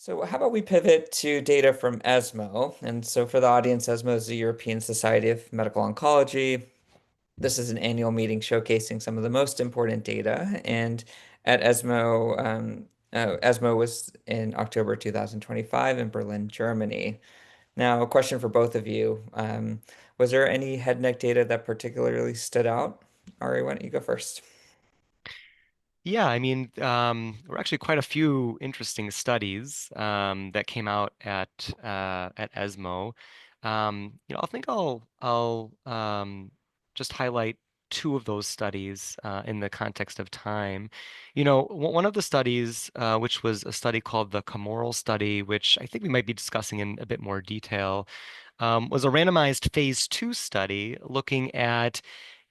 So how about we pivot to data from ESMO? And so for the audience, ESMO is the European Society of Medical Oncology. This is an annual meeting showcasing some of the most important data. And at ESMO, ESMO was in October 2025 in Berlin, Germany. Now, a question for both of you. Was there any head and neck data that particularly stood out? Ari, why don't you go first? Yeah, I mean, there were actually quite a few interesting studies that came out at ESMO. I think I'll just highlight two of those studies in the context of time. One of the studies, which was a study called the Camoral study, which I think we might be discussing in a bit more detail, was a randomized phase 2 study looking at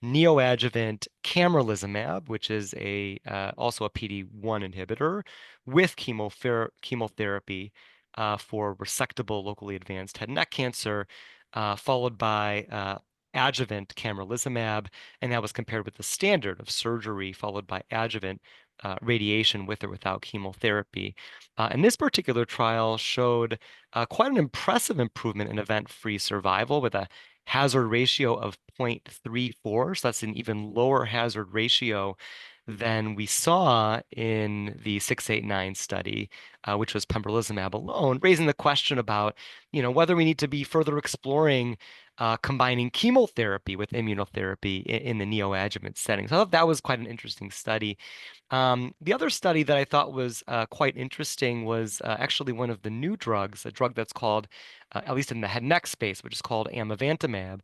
neoadjuvant camrelizumab, which is a also a PD-1 inhibitor, with chemotherapy for resectable locally advanced head and neck cancer, followed by adjuvant camrelizumab, and that was compared with the standard of surgery followed by adjuvant radiation with or without chemotherapy. And this particular trial showed quite an impressive improvement in event-free survival with a hazard ratio of 0.34. So that's an even lower hazard ratio than we saw in the 689 study, which was pembrolizumab alone, raising the question about, whether we need to be further exploring combining chemotherapy with immunotherapy in the neoadjuvant setting. So I thought that was quite an interesting study. The other study that I thought was quite interesting was actually one of the new drugs, a drug that's called, at least in the head and neck space, which is called amivantamab,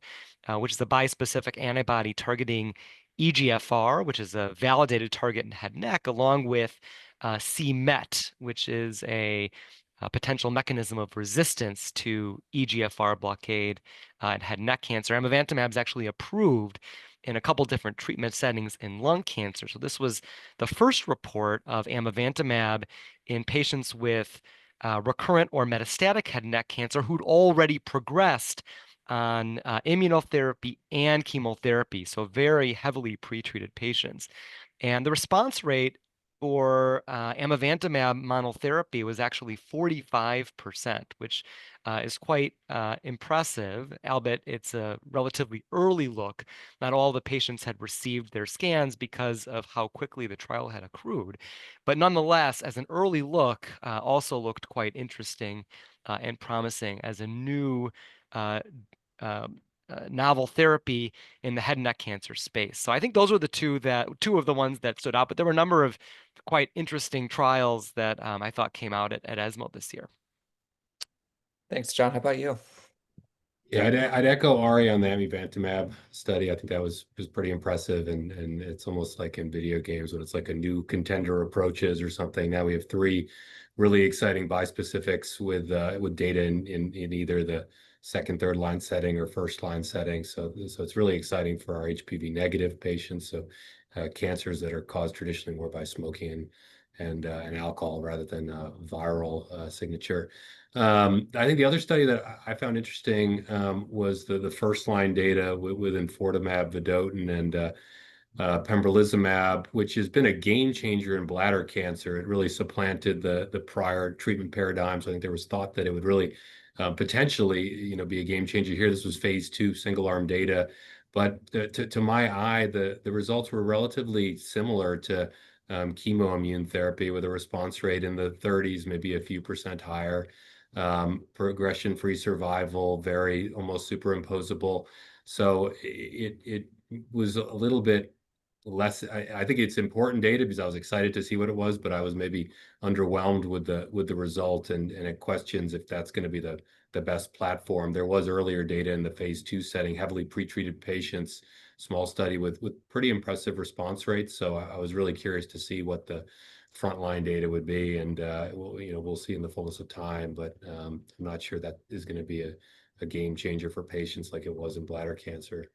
which is a bispecific antibody targeting EGFR, which is a validated target in head and neck, along with c-MET, which is a potential mechanism of resistance to EGFR blockade in head and neck cancer. Amivantamab is actually approved in a couple different treatment settings in lung cancer. So this was the first report of amivantamab in patients with recurrent or metastatic head and neck cancer who'd already progressed on immunotherapy and chemotherapy, so very heavily pretreated patients. And the response rate for amivantamab monotherapy was actually 45%, which is quite impressive, albeit it's a relatively early look. Not all the patients had received their scans because of how quickly the trial had accrued. But nonetheless, as an early look, also looked quite interesting and promising as a new uh, novel therapy in the head and neck cancer space. So I think those were the two of the ones that stood out, but there were a number of quite interesting trials that I thought came out at ESMO this year. Thanks, John. How about you? Yeah, I'd echo Ari on the amivantamab study. I think that was pretty impressive, and it's almost like in video games when it's like a new contender approaches or something. Now we have three really exciting bispecifics with data in either the second, third line setting or first line setting. So it's really exciting for our HPV negative patients. So cancers that are caused traditionally more by smoking and alcohol rather than viral signature. I think the other study that I found interesting was the first line data with enfortumab vedotin and pembrolizumab, which has been a game changer in bladder cancer. It really supplanted the prior treatment paradigms. I think there was thought that it would really potentially, be a game changer here. This was phase 2 single arm data, but to my eye, the results were relatively similar to chemoimmune therapy with a response rate in the 30s, maybe a few percent higher. Progression-free survival, very almost superimposable. So it was a little bit less. I think it's important data because I was excited to see what it was, but I was maybe underwhelmed with the result, and it questions if that's going to be the best platform. There was earlier data in the phase 2 setting, heavily pretreated patients, small study with pretty impressive response rates. So I was really curious to see what the frontline data would be, and we'll see in the fullness of time. But I'm not sure that is going to be a game changer for patients like it was in bladder cancer.